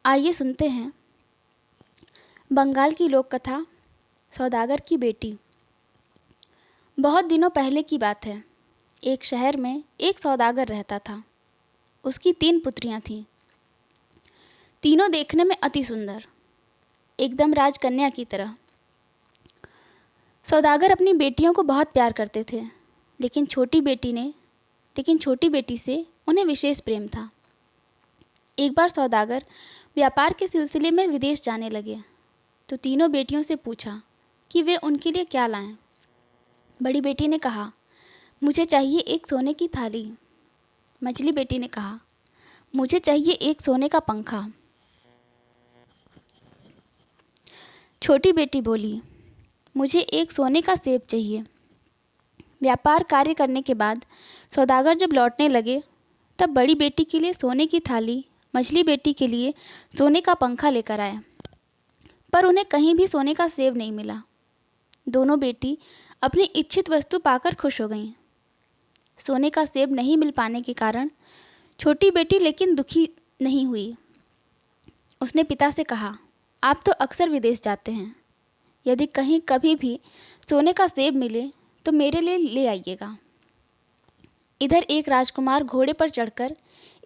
आइए सुनते हैं बंगाल की लोक कथा सौदागर की बेटी। बहुत दिनों पहले की बात है। एक शहर में एक सौदागर रहता था। उसकी 3 पुत्रियां थीं। तीनों देखने में अति सुंदर, एकदम राजकन्या की तरह। सौदागर अपनी बेटियों को बहुत प्यार करते थे, लेकिन छोटी बेटी से उन्हें विशेष प्रेम था। एक बार सौदागर व्यापार के सिलसिले में विदेश जाने लगे तो तीनों बेटियों से पूछा कि वे उनके लिए क्या लाएं। बड़ी बेटी ने कहा, मुझे चाहिए एक सोने की थाली। मझली बेटी ने कहा, मुझे चाहिए एक सोने का पंखा। छोटी बेटी बोली, मुझे एक सोने का सेब चाहिए। व्यापार कार्य करने के बाद सौदागर जब लौटने लगे तब बड़ी बेटी के लिए सोने की थाली, मझली बेटी के लिए सोने का पंखा लेकर आए, पर उन्हें कहीं भी सोने का सेब नहीं मिला। दोनों बेटी अपनी इच्छित वस्तु पाकर खुश हो गईं। सोने का सेब नहीं मिल पाने के कारण छोटी बेटी लेकिन दुखी नहीं हुई। उसने पिता से कहा, आप तो अक्सर विदेश जाते हैं, यदि कहीं कभी भी सोने का सेब मिले तो मेरे लिए ले आइएगा। इधर एक राजकुमार घोड़े पर चढ़कर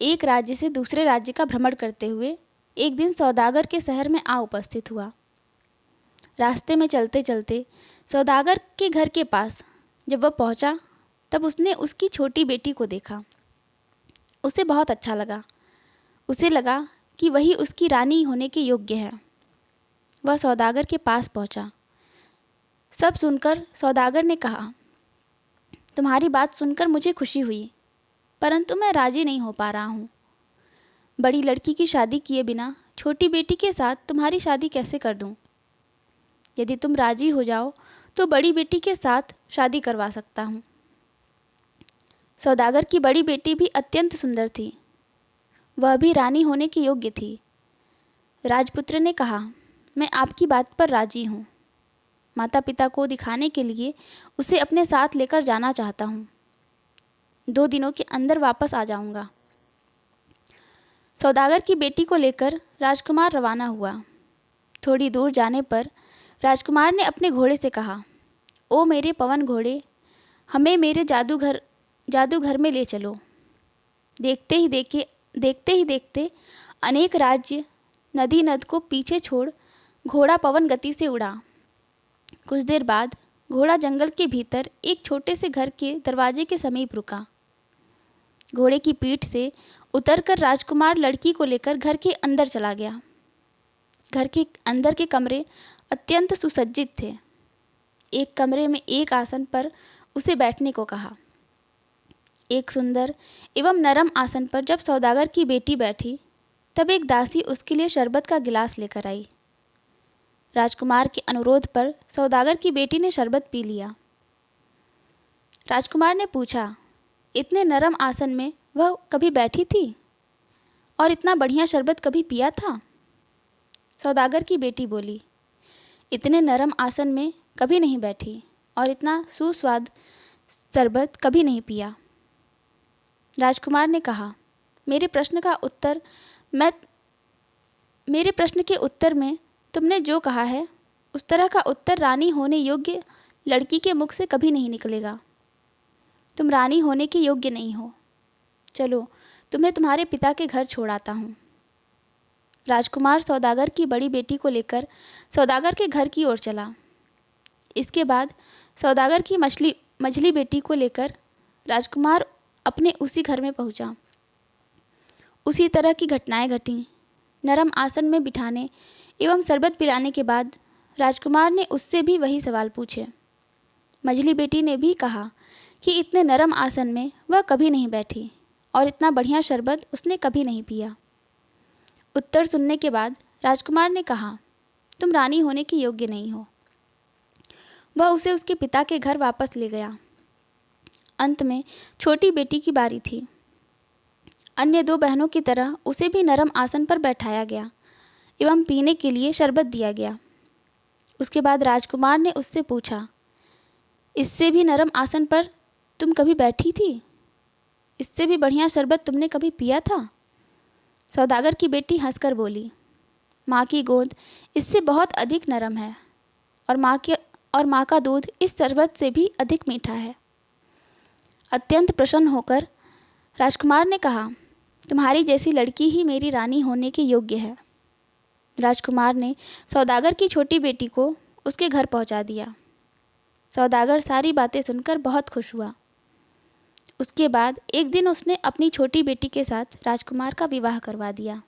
एक राज्य से दूसरे राज्य का भ्रमण करते हुए एक दिन सौदागर के शहर में आ उपस्थित हुआ। रास्ते में चलते चलते सौदागर के घर के पास जब वह पहुंचा तब उसने उसकी छोटी बेटी को देखा। उसे बहुत अच्छा लगा। उसे लगा कि वही उसकी रानी होने के योग्य है। वह सौदागर के पास पहुंचा। सब सुनकर सौदागर ने कहा, तुम्हारी बात सुनकर मुझे खुशी हुई, परंतु मैं राजी नहीं हो पा रहा हूँ। बड़ी लड़की की शादी किए बिना छोटी बेटी के साथ तुम्हारी शादी कैसे कर दूँ? यदि तुम राजी हो जाओ तो बड़ी बेटी के साथ शादी करवा सकता हूँ। सौदागर की बड़ी बेटी भी अत्यंत सुंदर थी। वह भी रानी होने की योग्य थी। राजपुत्र ने कहा, मैं आपकी बात पर राजी हूँ। माता पिता को दिखाने के लिए उसे अपने साथ लेकर जाना चाहता हूँ। 2 दिनों के अंदर वापस आ जाऊँगा। सौदागर की बेटी को लेकर राजकुमार रवाना हुआ। थोड़ी दूर जाने पर राजकुमार ने अपने घोड़े से कहा, ओ मेरे पवन घोड़े, हमें मेरे जादूघर में ले चलो। देखते ही देखते अनेक राज्य नदी नद को पीछे छोड़ घोड़ा पवन गति से उड़ा। कुछ देर बाद घोड़ा जंगल के भीतर एक छोटे से घर के दरवाजे के समीप रुका। घोड़े की पीठ से उतरकर राजकुमार लड़की को लेकर घर के अंदर चला गया। घर के अंदर के कमरे अत्यंत सुसज्जित थे। एक कमरे में एक आसन पर उसे बैठने को कहा। एक सुंदर एवं नरम आसन पर जब सौदागर की बेटी बैठी तब एक दासी उसके लिए शरबत का गिलास लेकर आई। राजकुमार के अनुरोध पर सौदागर की बेटी ने शरबत पी लिया। राजकुमार ने पूछा, इतने नरम आसन में वह कभी बैठी थी और इतना बढ़िया शरबत कभी पिया था? सौदागर की बेटी बोली, इतने नरम आसन में कभी नहीं बैठी और इतना सुस्वाद शरबत कभी नहीं पिया। राजकुमार ने कहा, मेरे प्रश्न के उत्तर में तुमने जो कहा है उस तरह का उत्तर रानी होने योग्य लड़की के मुख से कभी नहीं निकलेगा। तुम रानी होने के योग्य नहीं हो। चलो, तुम्हें तुम्हारे पिता के घर छोड़ आता हूँ। राजकुमार सौदागर की बड़ी बेटी को लेकर सौदागर के घर की ओर चला। इसके बाद सौदागर की मझली बेटी को लेकर राजकुमार अपने उसी घर में पहुंचा। उसी तरह की घटनाएं घटीं। नरम आसन में बिठाने एवं शरबत पिलाने के बाद राजकुमार ने उससे भी वही सवाल पूछे। मझली बेटी ने भी कहा कि इतने नरम आसन में वह कभी नहीं बैठी और इतना बढ़िया शरबत उसने कभी नहीं पिया। उत्तर सुनने के बाद राजकुमार ने कहा, तुम रानी होने की योग्य नहीं हो। वह उसे उसके पिता के घर वापस ले गया। अंत में छोटी बेटी की बारी थी। अन्य 2 बहनों की तरह उसे भी नरम आसन पर बैठाया गया एवं पीने के लिए शरबत दिया गया। उसके बाद राजकुमार ने उससे पूछा, इससे भी नरम आसन पर तुम कभी बैठी थी? इससे भी बढ़िया शरबत तुमने कभी पिया था? सौदागर की बेटी हंसकर बोली, माँ की गोद इससे बहुत अधिक नरम है और माँ का दूध इस शरबत से भी अधिक मीठा है। अत्यंत प्रसन्न होकर राजकुमार ने कहा, तुम्हारी जैसी लड़की ही मेरी रानी होने के योग्य है। राजकुमार ने सौदागर की छोटी बेटी को उसके घर पहुंचा दिया। सौदागर सारी बातें सुनकर बहुत खुश हुआ। उसके बाद एक दिन उसने अपनी छोटी बेटी के साथ राजकुमार का विवाह करवा दिया।